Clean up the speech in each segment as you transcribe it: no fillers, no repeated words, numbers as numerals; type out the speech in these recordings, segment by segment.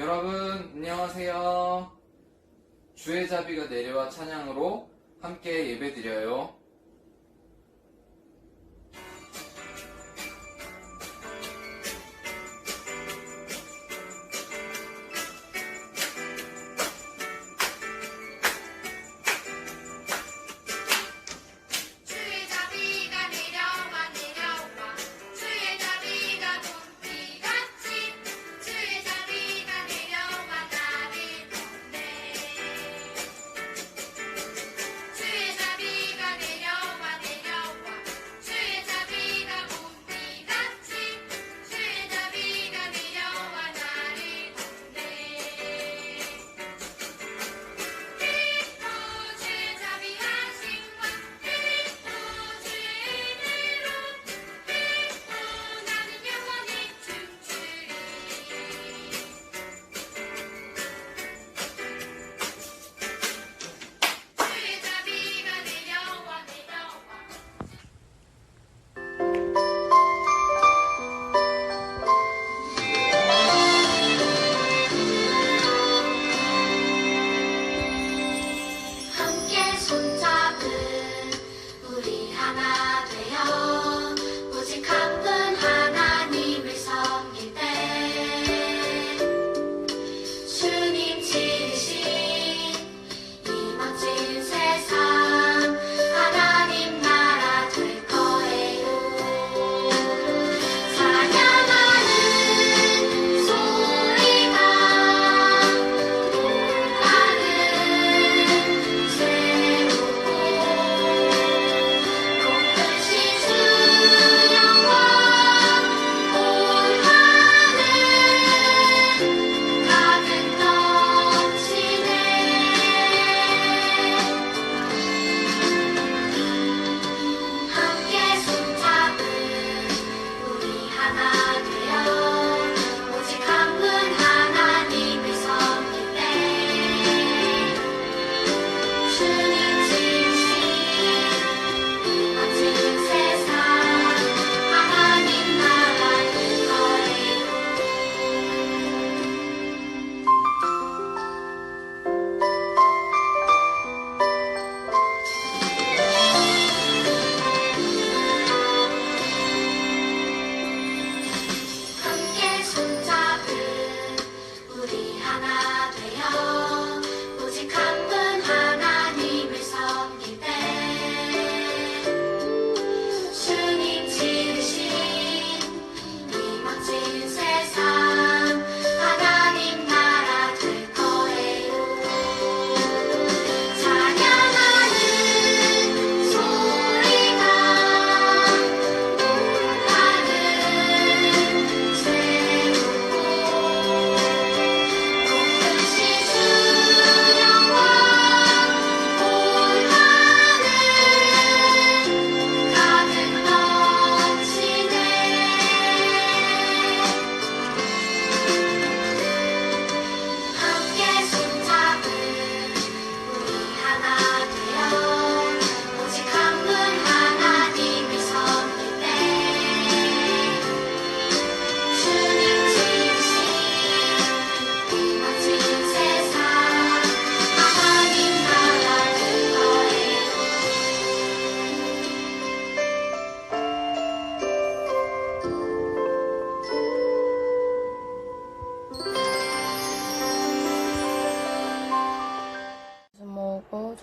여러분 안녕하세요. 주의 자비가 내려와 찬양으로 함께 예배드려요.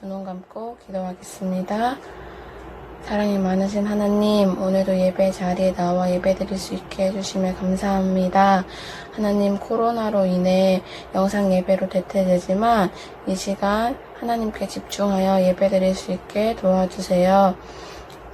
두 눈 감고 기도하겠습니다. 사랑이 많으신 하나님, 오늘도 예배 자리에 나와 예배 드릴 수 있게 해주시며 감사합니다. 하나님, 코로나로 인해 영상 예배로 대체되지만 이 시간 하나님께 집중하여 예배 드릴 수 있게 도와주세요.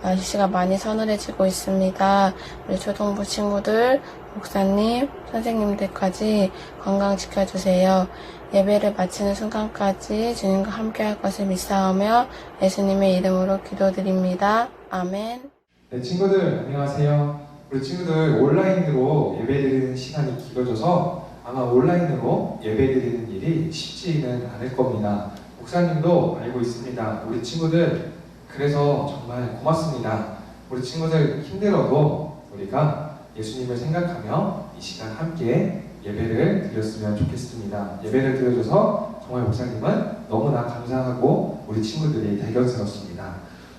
날씨가 많이 서늘해지고 있습니다. 우리 초등부 친구들, 목사님, 선생님들까지 건강 지켜주세요. 예배를 마치는 순간까지 주님과 함께할 것을 믿사오며 예수님의 이름으로 기도드립니다. 아멘. 네, 친구들 안녕하세요. 우리 친구들 온라인으로 예배드리는 시간이 길어져서 아마 온라인으로 예배드리는 일이 쉽지는 않을 겁니다. 목사님도 알고 있습니다. 우리 친구들 그래서 정말 고맙습니다. 우리 친구들 힘들어도 우리가 예수님을 생각하며 이 시간 함께 예배를 드렸으면 좋겠습니다. 예배를 드려줘서 정말 목사님은 너무나 감사하고 우리 친구들이 대견스럽습니다.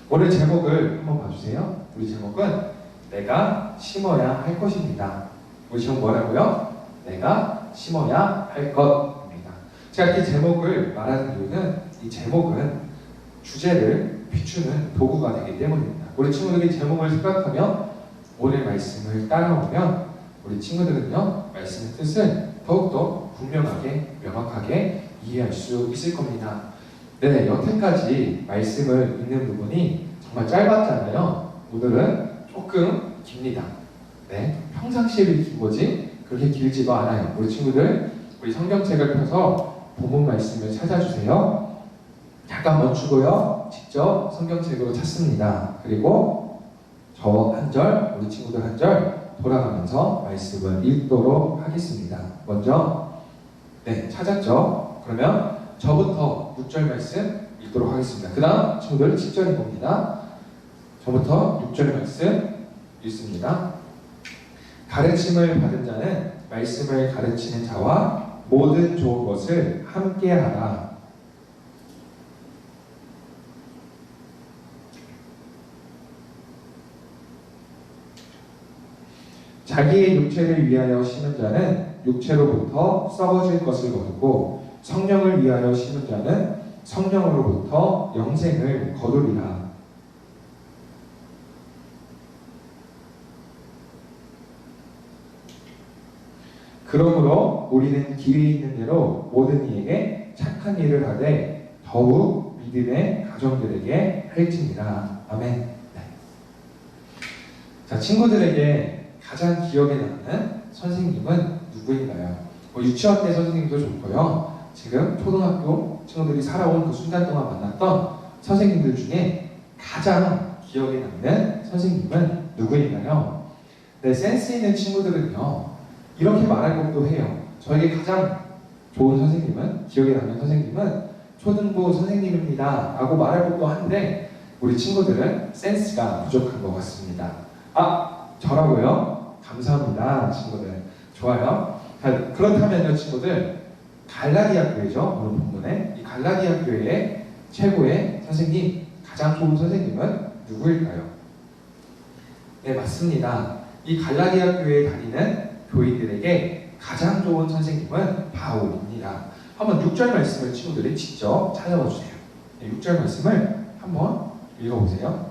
오늘 제목을 한번 봐주세요. 우리 제목은 내가 심어야 할 것입니다. 우리 제목 뭐라고요? 내가 심어야 할 것입니다. 제가 이렇게 제목을 말하는 이유는 이 제목은 주제를 비추는 도구가 되기 때문입니다. 우리 친구들이 제목을 생각하며 오늘 말씀을 따라오면 우리 친구들은요 말씀의 뜻을 더욱더 분명하게 명확하게 이해할 수 있을 겁니다. 네, 여태까지 말씀을 읽는 부분이 정말 짧았잖아요. 오늘은 조금 깁니다. 네, 평상시에 긴 거지 그렇게 길지도 않아요. 우리 친구들 우리 성경책을 펴서 본문 말씀을 찾아주세요. 잠깐 멈추고요. 직접 성경책으로 찾습니다. 그리고 저 한 절, 우리 친구들 한 절 돌아가면서 말씀을 읽도록 하겠습니다. 먼저 네, 찾았죠? 그러면 저부터 6절 말씀 읽도록 하겠습니다. 그 다음 친구들 10절이 봅니다. 저부터 6절 말씀 읽습니다. 가르침을 받은 자는 말씀을 가르치는 자와 모든 좋은 것을 함께하라. 자기의 육체를 위하여 심은 자는 육체로부터 썩어질 것을 거두고 성령을 위하여 심은 자는 성령으로부터 영생을 거두리라. 그러므로 우리는 기회 있는 대로 모든 이에게 착한 일을 하되 더욱 믿음의 가정들에게 할지니라. 아멘. 네. 자, 친구들에게 가장 기억에 남는 선생님은 누구인가요? 유치원 때 선생님도 좋고요. 지금 초등학교 친구들이 살아온 그 순간 동안 만났던 선생님들 중에 가장 기억에 남는 선생님은 누구인가요? 네, 센스 있는 친구들은요 이렇게 말할 법도 해요. 저에게 가장 좋은 선생님은, 기억에 남는 선생님은 초등부 선생님입니다 라고 말할 법도 한데 우리 친구들은 센스가 부족한 것 같습니다. 저라고요? 감사합니다, 친구들. 좋아요. 자, 그렇다면요, 친구들. 갈라디아교회죠, 오늘 본문에. 이 갈라디아교회의 최고의 선생님, 가장 좋은 선생님은 누구일까요? 네, 맞습니다. 이 갈라디아교회에 다니는 교인들에게 가장 좋은 선생님은 바울입니다. 한번 6절 말씀을 친구들이 직접 찾아봐 주세요. 네, 6절 말씀을 한번 읽어보세요.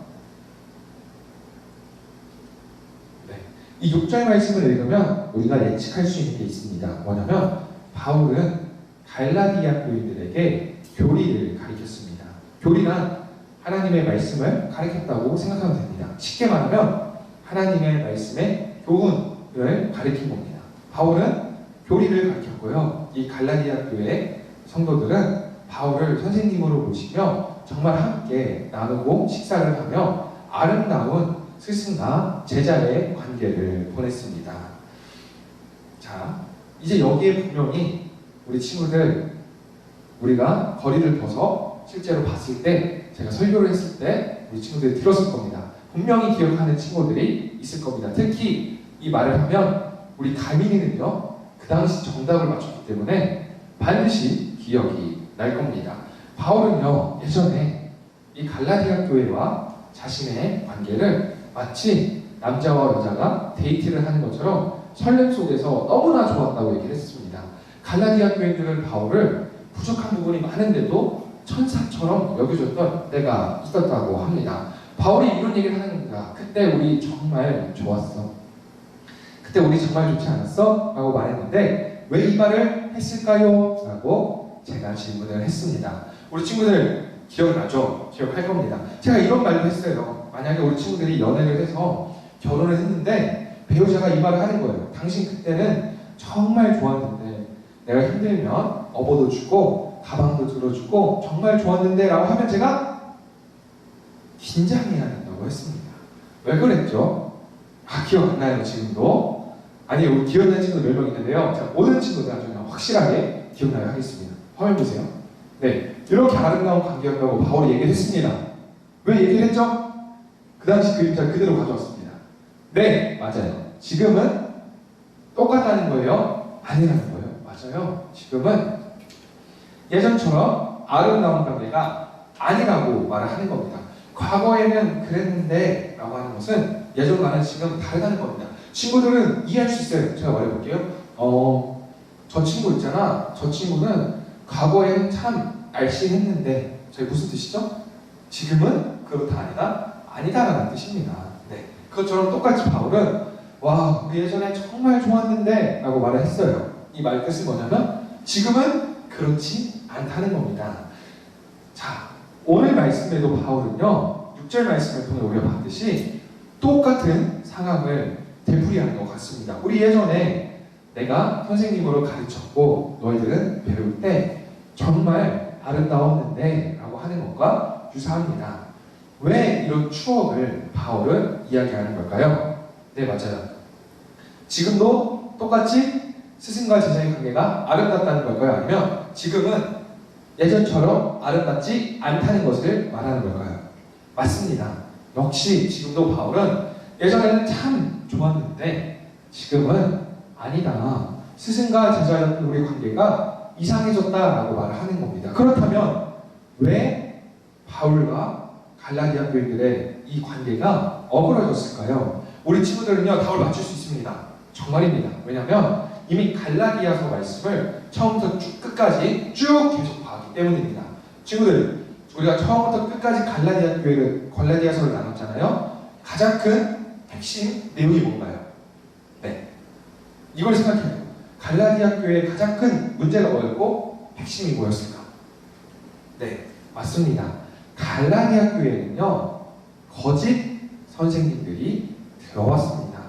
이 6절 말씀을 읽으면 우리가 예측할 수 있는 게 있습니다. 뭐냐면 바울은 갈라디아 교인들에게 교리를 가르쳤습니다. 교리란 하나님의 말씀을 가르쳤다고 생각하면 됩니다. 쉽게 말하면 하나님의 말씀의 교훈을 가르친 겁니다. 바울은 교리를 가르쳤고요. 이 갈라디아 교회 성도들은 바울을 선생님으로 모시며 정말 함께 나누고 식사를 하며 아름다운 스승과 제자의 관계를 보냈습니다. 자, 이제 여기에 분명히 우리 친구들 우리가 거리를 둬서 실제로 봤을 때 제가 설교를 했을 때 우리 친구들이 들었을 겁니다. 분명히 기억하는 친구들이 있을 겁니다. 특히 이 말을 하면 우리 가민이는요 그 당시 정답을 맞췄기 때문에 반드시 기억이 날 겁니다. 바울은요 예전에 이 갈라디아 교회와 자신의 관계를 마치 남자와 여자가 데이트를 하는 것처럼 설렘 속에서 너무나 좋았다고 얘기를 했습니다. 갈라디아 교인들은 바울을 부족한 부분이 많은데도 천사처럼 여겨줬던 때가 있었다고 합니다. 바울이 이런 얘기를 하는가? 그때 우리 정말 좋았어. 그때 우리 정말 좋지 않았어? 라고 말했는데 왜 이 말을 했을까요? 라고 제가 질문을 했습니다. 우리 친구들 기억나죠? 기억할 겁니다. 제가 이런 말도 했어요. 만약에 우리 친구들이 연애를 해서 결혼을 했는데 배우자가 이 말을 하는 거예요. 당신 그때는 정말 좋았는데 내가 힘들면 업어도 주고 가방도 들어주고 정말 좋았는데 라고 하면 제가 긴장해야 된다고 했습니다. 왜 그랬죠? 기억 안 나요 지금도? 아니 우리 기억나는 친구들 몇 명 있는데요. 자, 모든 친구들 그냥 확실하게 기억나게 하겠습니다. 화면 보세요. 네, 이렇게 아름다운 관계였다고 바울이 얘기를 했습니다. 왜 얘기를 했죠? 그 당시 그림자 그대로 가져왔습니다. 네, 맞아요. 지금은 똑같다는 거예요. 아니라는 거예요. 맞아요. 지금은 예전처럼 아름다운 관계가 아니라고 말을 하는 겁니다. 과거에는 그랬는데 라고 하는 것은 예전과는 지금 다르다는 겁니다. 친구들은 이해할 수 있어요. 제가 말해볼게요. 저 친구 있잖아. 저 친구는 과거에는 참 날씬했는데, 저게 무슨 뜻이죠? 지금은 그렇다 아니다라는 뜻입니다. 네. 그것처럼 똑같이 바울은 와, 우리 예전에 정말 좋았는데 라고 말을 했어요. 이 말 뜻은 뭐냐면 지금은 그렇지 않다는 겁니다. 자, 오늘 말씀에도 바울은요 6절 말씀을 통해 우리가 봤듯이 똑같은 상황을 되풀이하는 것 같습니다. 우리 예전에 내가 선생님으로 가르쳤고 너희들은 배울 때 정말 아름다웠는데 라고 하는 것과 유사합니다. 왜 이런 추억을 바울은 이야기하는 걸까요? 네, 맞아요. 지금도 똑같이 스승과 제자의 관계가 아름답다는 걸까요? 아니면 지금은 예전처럼 아름답지 않다는 것을 말하는 걸까요? 맞습니다. 역시 지금도 바울은 예전에는 참 좋았는데 지금은 아니다. 스승과 제자였던 우리 관계가 이상해졌다라고 말을 하는 겁니다. 그렇다면 왜 바울과 갈라디아 교인들의 이 관계가 어그러졌을까요? 우리 친구들은요 답을 맞출 수 있습니다. 정말입니다. 왜냐하면 이미 갈라디아서 말씀을 처음부터 끝까지 쭉 계속 봤기 때문입니다. 친구들, 우리가 처음부터 끝까지 갈라디아서를 나눴잖아요. 가장 큰 핵심 내용이 뭔가요? 네, 이걸 생각해요. 갈라디아 교회의 가장 큰 문제가 뭐였고 핵심이 뭐였을까? 네, 맞습니다. 갈라디아 교회는요 거짓 선생님들이 들어왔습니다.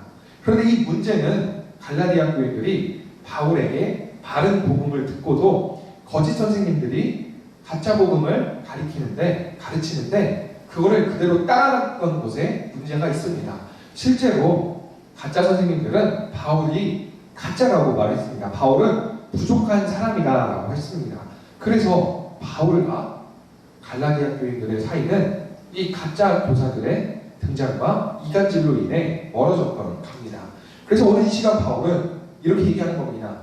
그런데 이 문제는 갈라디아 교회들이 바울에게 바른 복음을 듣고도 거짓 선생님들이 가짜 복음을 가르치는데 그거를 그대로 따라갔던 곳에 문제가 있습니다. 실제로 가짜 선생님들은 바울이 가짜라고 말했습니다. 바울은 부족한 사람이다라고 했습니다. 그래서 바울과 갈라디아 교인들의 사이는 이 가짜 교사들의 등장과 이간질로 인해 멀어졌던 겁니다. 그래서 오늘 이 시간 바울은 이렇게 얘기하는 겁니다.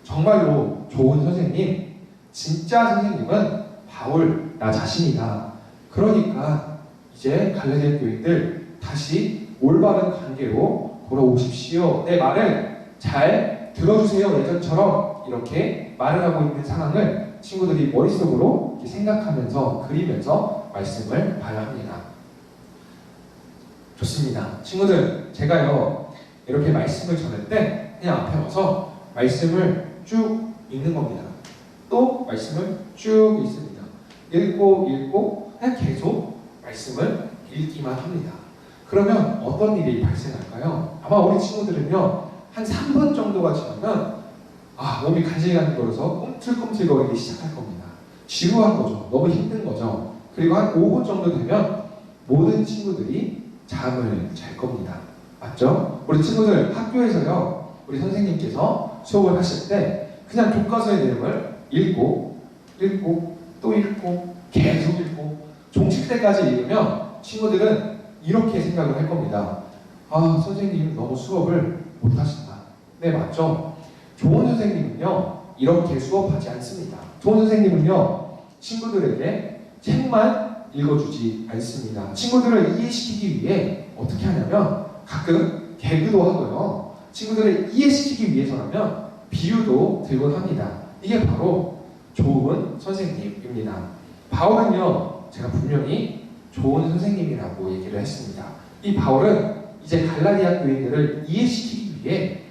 정말로 좋은 선생님, 진짜 선생님은 바울 나 자신이다. 그러니까 이제 갈라디아 교인들 다시 올바른 관계로 돌아오십시오. 내 말을 잘 들어주세요. 예전처럼 이렇게 말을 하고 있는 상황을 친구들이 머릿속으로 이렇게 생각하면서 그리면서 말씀을 봐야 합니다. 좋습니다. 친구들, 제가요 이렇게 말씀을 전할 때 그냥 앞에 와서 말씀을 쭉 읽는 겁니다. 또 말씀을 쭉 읽습니다. 읽고 그냥 계속 말씀을 읽기만 합니다. 그러면 어떤 일이 발생할까요? 아마 우리 친구들은요 한 3분 정도가 지나면 몸이 간질간질거려서 꿈틀꿈틀거리기 시작할 겁니다. 지루한 거죠. 너무 힘든 거죠. 그리고 한 5분 정도 되면 모든 친구들이 잠을 잘 겁니다. 맞죠? 우리 친구들 학교에서요 우리 선생님께서 수업을 하실 때 그냥 교과서의 내용을 읽고 또 읽고 계속 읽고 종칠 때까지 읽으면 친구들은 이렇게 생각을 할 겁니다. 선생님 너무 수업을 못하신다. 네, 맞죠? 좋은 선생님은요 이렇게 수업하지 않습니다. 좋은 선생님은요 친구들에게 책만 읽어주지 않습니다. 친구들을 이해시키기 위해 어떻게 하냐면 가끔 개그도 하고요. 친구들을 이해시키기 위해서라면 비유도 들곤 합니다. 이게 바로 좋은 선생님입니다. 바울은요 제가 분명히 좋은 선생님이라고 얘기를 했습니다. 이 바울은 이제 갈라디아 교인들을 이해시키기 위해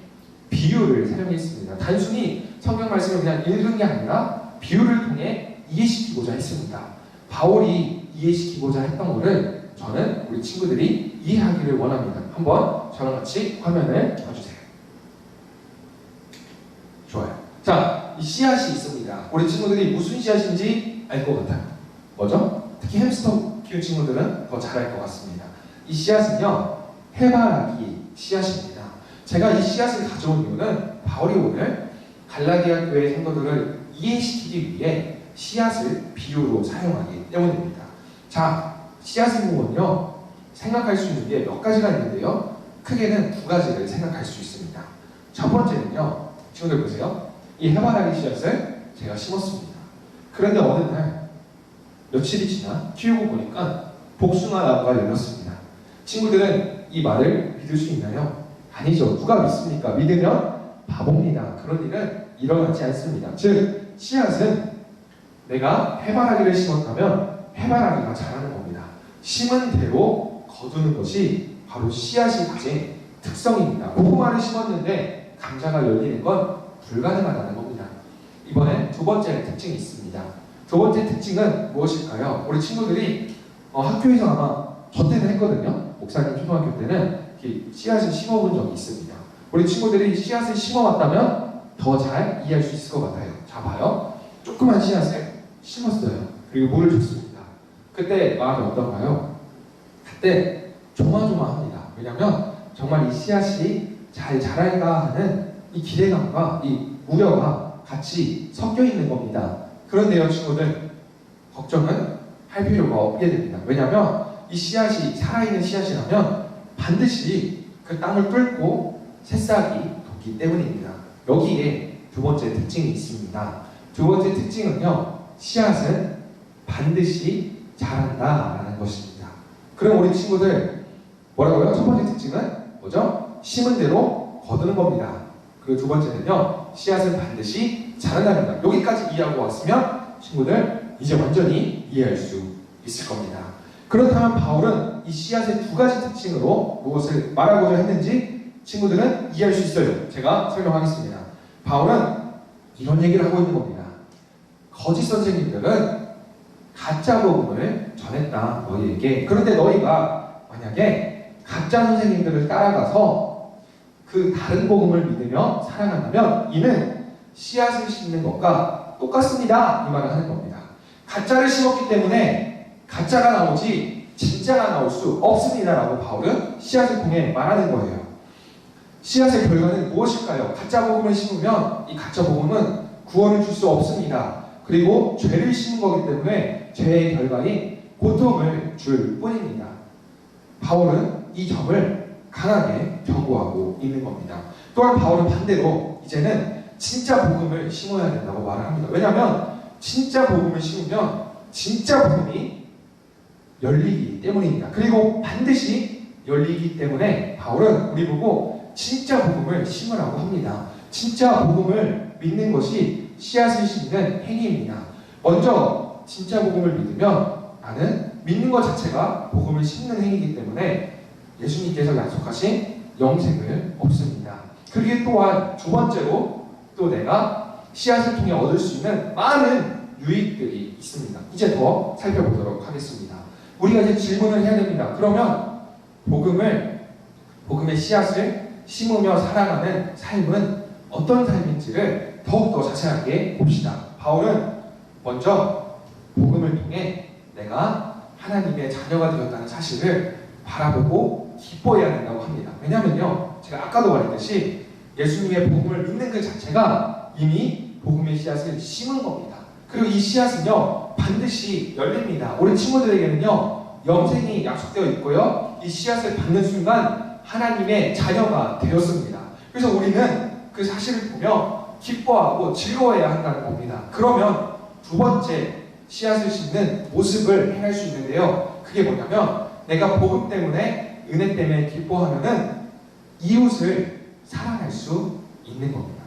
비유를 사용했습니다. 단순히 성경 말씀을 그냥 읽은 게 아니라 비유를 통해 이해시키고자 했습니다. 바울이 이해시키고자 했던 것을 저는 우리 친구들이 이해하기를 원합니다. 한번 저랑 같이 화면을 봐주세요. 좋아요. 자, 이 씨앗이 있습니다. 우리 친구들이 무슨 씨앗인지 알 것 같아요. 뭐죠? 특히 햄스터 키운 친구들은 더 잘 알 것 같습니다. 이 씨앗은요 해바라기 씨앗입니다. 제가 이 씨앗을 가져온 이유는 바울이 오늘 갈라디아 교회 성도들을 이해시키기 위해 씨앗을 비유로 사용하기 때문입니다. 자, 씨앗을 보면요 생각할 수 있는 게 몇 가지가 있는데요 크게는 두 가지를 생각할 수 있습니다. 첫 번째는요 친구들 보세요. 이 해바라기 씨앗을 제가 심었습니다. 그런데 어느 날 며칠이 지나 키우고 보니까 복숭아 나무가 열렸습니다. 친구들은 이 말을 믿을 수 있나요? 아니죠. 누가 믿습니까? 믿으면 바보입니다. 그런 일은 일어나지 않습니다. 즉 씨앗은 내가 해바라기를 심었다면 해바라기가 자라는 겁니다. 심은 대로 거두는 것이 바로 씨앗이 가진 특성입니다. 고구마를 심었는데 감자가 열리는 건 불가능하다는 겁니다. 이번엔 두 번째 특징이 있습니다. 두 번째 특징은 무엇일까요? 우리 친구들이 학교에서 아마 저 때는 했거든요. 목사님 초등학교 때는 이렇게 씨앗을 심어본 적이 있습니다. 우리 친구들이 씨앗을 심어왔다면 더 잘 이해할 수 있을 것 같아요. 자, 봐요. 조그만 씨앗을 심었어요. 그리고 물을 줬습니다. 그때 마음이 어떤가요? 그때 조마조마합니다. 왜냐하면 정말 이 씨앗이 잘 자랄까 하는 이 기대감과 이 우려가 같이 섞여 있는 겁니다. 그런데요, 친구들, 걱정은 할 필요가 없게 됩니다. 왜냐하면 이 씨앗이 살아있는 씨앗이라면 반드시 그 땅을 뚫고 새싹이 돋기 때문입니다. 여기에 두 번째 특징이 있습니다. 두 번째 특징은요, 씨앗은 반드시 자란다라는 것입니다. 그럼 우리 친구들 뭐라고요? 첫 번째 특징은 뭐죠? 심은 대로 거두는 겁니다. 그리고 두 번째는요, 씨앗은 반드시 자란다는 겁니다. 여기까지 이해하고 왔으면 친구들 이제 완전히 이해할 수 있을 겁니다. 그렇다면 바울은 이 씨앗의 두 가지 특징으로 무엇을 말하고자 했는지 친구들은 이해할 수 있어요. 제가 설명하겠습니다. 바울은 이런 얘기를 하고 있는 겁니다. 거짓 선생님들은 가짜 복음을 전했다, 너희에게. 그런데 너희가 만약에 가짜 선생님들을 따라가서 그 다른 복음을 믿으며 살아간다면 이는 씨앗을 심는 것과 똑같습니다, 이 말을 하는 겁니다. 가짜를 심었기 때문에 가짜가 나오지 진짜가 나올 수 없습니다 라고 바울은 씨앗을 통해 말하는 거예요. 씨앗의 결과는 무엇일까요? 가짜 복음을 심으면 이 가짜 복음은 구원을 줄 수 없습니다. 그리고 죄를 심은 거기 때문에 죄의 결과인 고통을 줄 뿐입니다. 바울은 이 점을 강하게 경고하고 있는 겁니다. 또한 바울은 반대로 이제는 진짜 복음을 심어야 된다고 말을 합니다. 왜냐하면 진짜 복음을 심으면 진짜 복음이 열리기 때문입니다. 그리고 반드시 열리기 때문에 바울은 우리 보고 진짜 복음을 심으라고 합니다. 진짜 복음을 믿는 것이 씨앗을 심는 행위입니다. 먼저 진짜 복음을 믿으면 나는 믿는 것 자체가 복음을 심는 행위이기 때문에 예수님께서 약속하신 영생을 얻습니다. 그게 또한 두 번째로 또 내가 씨앗을 통해 얻을 수 있는 많은 유익들이 있습니다. 이제 더 살펴보도록 하겠습니다. 우리가 이제 질문을 해야 됩니다. 그러면 복음의 씨앗을 심으며 살아가는 삶은 어떤 삶인지를 더욱더 자세하게 봅시다. 바울은 먼저 복음을 통해 내가 하나님의 자녀가 되었다는 사실을 바라보고 기뻐해야 된다고 합니다. 왜냐하면요, 제가 아까도 말했듯이 예수님의 복음을 믿는 그 자체가 이미 복음의 씨앗을 심은 겁니다. 그리고 이 씨앗은요, 반드시 열립니다. 우리 친구들에게는요, 영생이 약속되어 있고요, 이 씨앗을 받는 순간 하나님의 자녀가 되었습니다. 그래서 우리는 그 사실을 보며 기뻐하고 즐거워해야 한다는 겁니다. 그러면 두 번째 씨앗을 심는 모습을 행할 수 있는데요, 그게 뭐냐면 내가 복음 때문에, 은혜 때문에 기뻐하면은 이웃을 사랑할 수 있는 겁니다.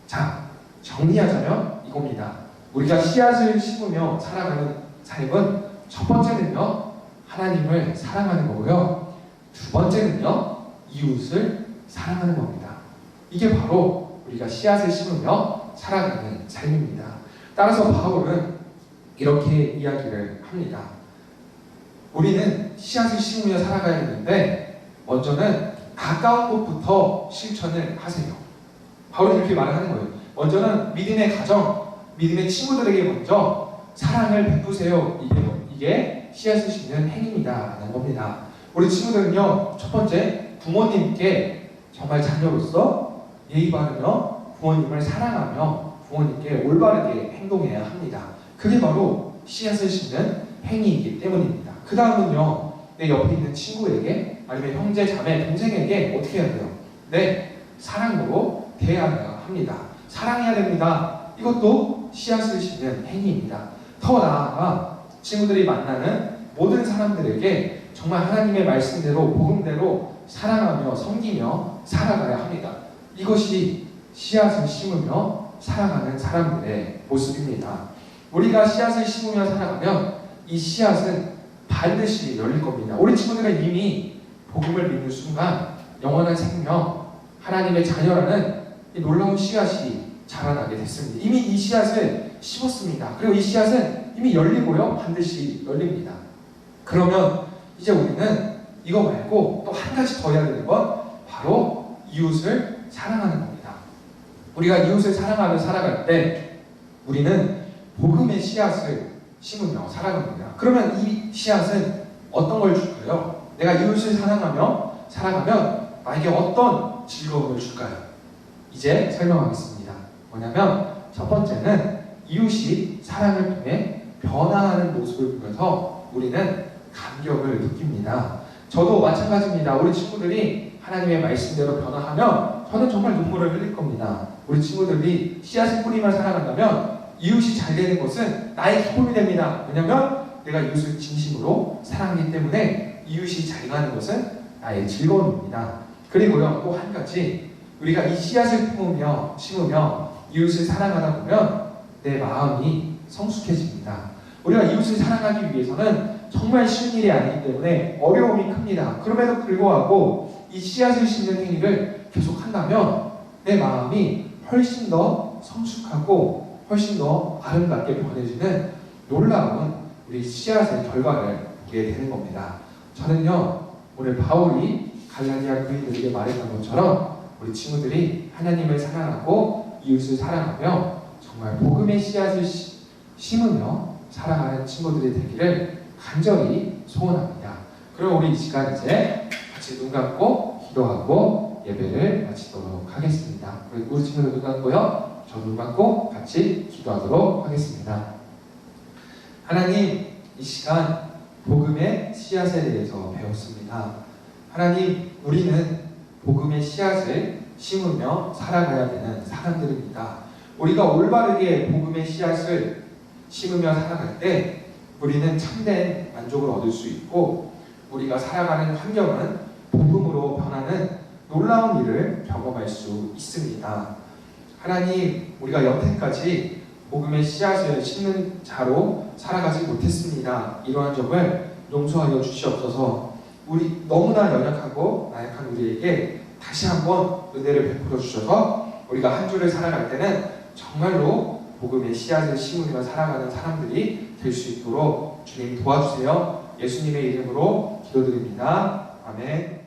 자, 정리하자면 이겁니다. 우리가 씨앗을 심으며 살아가는 삶은 첫 번째는요, 하나님을 사랑하는 거고요, 두 번째는요, 이웃을 사랑하는 겁니다. 이게 바로 우리가 씨앗을 심으며 살아가는 삶입니다. 따라서 바울은 이렇게 이야기를 합니다. 우리는 씨앗을 심으며 살아가야 되는데 먼저는 가까운 곳부터 실천을 하세요. 바울은 이렇게 말을 하는 거예요. 먼저는 믿음의 가정, 믿음의 친구들에게 먼저 사랑을 베푸세요. 이게 씨앗을 심는 행위입니다 라는 겁니다. 우리 친구들은요, 첫 번째 부모님께 정말 자녀로서 예의 바르며 부모님을 사랑하며 부모님께 올바르게 행동해야 합니다. 그게 바로 씨앗을 심는 행위이기 때문입니다. 그 다음은요, 내 옆에 있는 친구에게 아니면 형제, 자매, 동생에게 어떻게 해야 돼요? 내 사랑으로 대해야 합니다. 사랑해야 됩니다. 이것도 씨앗을 심는 행위입니다. 더 나아가 친구들이 만나는 모든 사람들에게 정말 하나님의 말씀대로 복음대로 사랑하며 섬기며 살아가야 합니다. 이것이 씨앗을 심으며 살아가는 사람들의 모습입니다. 우리가 씨앗을 심으며 살아가면 이 씨앗은 반드시 열릴 겁니다. 우리 친구들은 이미 복음을 믿는 순간 영원한 생명, 하나님의 자녀라는 이 놀라운 씨앗이 자라나게 됐습니다. 이미 이 씨앗을 심었습니다. 그리고 이 씨앗은 이미 열리고요. 반드시 열립니다. 그러면 이제 우리는 이거 말고 또 한 가지 더 해야 되는 건 바로 이웃을 사랑하는 겁니다. 우리가 이웃을 사랑하며 살아갈 때 우리는 복음의 씨앗을 심으며 살아갑니다. 그러면 이 씨앗은 어떤 걸 줄까요? 내가 이웃을 사랑하며 살아가면 나에게 어떤 즐거움을 줄까요? 이제 설명하겠습니다. 뭐냐면 첫 번째는 이웃이 사랑을 통해 변화하는 모습을 보면서 우리는 감격을 느낍니다. 저도 마찬가지입니다. 우리 친구들이 하나님의 말씀대로 변화하면 저는 정말 눈물을 흘릴 겁니다. 우리 친구들이 씨앗을 뿌리며 살아간다면 이웃이 잘 되는 것은 나의 기쁨이 됩니다. 왜냐하면 내가 이웃을 진심으로 사랑하기 때문에 이웃이 잘 가는 것은 나의 즐거움입니다. 그리고요, 또 한 가지, 우리가 이 씨앗을 심으며 이웃을 사랑하다 보면 내 마음이 성숙해집니다. 우리가 이웃을 사랑하기 위해서는 정말 쉬운 일이 아니기 때문에 어려움이 큽니다. 그럼에도 불구하고 이 씨앗을 심는 행위를 계속한다면 내 마음이 훨씬 더 성숙하고 훨씬 더 아름답게 변해지는 놀라운 우리 씨앗의 결과를 보게 되는 겁니다. 저는요, 오늘 바울이 갈라디아 교인들에게 말했던 것처럼 우리 친구들이 하나님을 사랑하고 이웃을 사랑하며 정말 복음의 씨앗을 심으며 살아가는 친구들이 되기를 간절히 소원합니다. 그럼 우리 이 시간 이제 같이 눈 감고 기도하고 예배를 마치도록 하겠습니다. 우리 친구들 눈 감고요, 저 눈 감고 같이 기도하도록 하겠습니다. 하나님, 이 시간 복음의 씨앗에 대해서 배웠습니다. 하나님, 우리는 복음의 씨앗을 심으며 살아가야 되는 사람들입니다. 우리가 올바르게 복음의 씨앗을 심으며 살아갈 때 우리는 참된 만족을 얻을 수 있고 우리가 살아가는 환경은 복음으로 변하는 놀라운 일을 경험할 수 있습니다. 하나님, 우리가 여태까지 복음의 씨앗을 심는 자로 살아가지 못했습니다. 이러한 점을 용서하여 주시옵소서. 우리 너무나 연약하고 나약한 우리에게 다시 한번 은혜를 베풀어 주셔서 우리가 한 주를 살아갈 때는 정말로 복음의 씨앗을 심으며 살아가는 사람들이 될 수 있도록 주님 도와주세요. 예수님의 이름으로 기도드립니다. 아멘.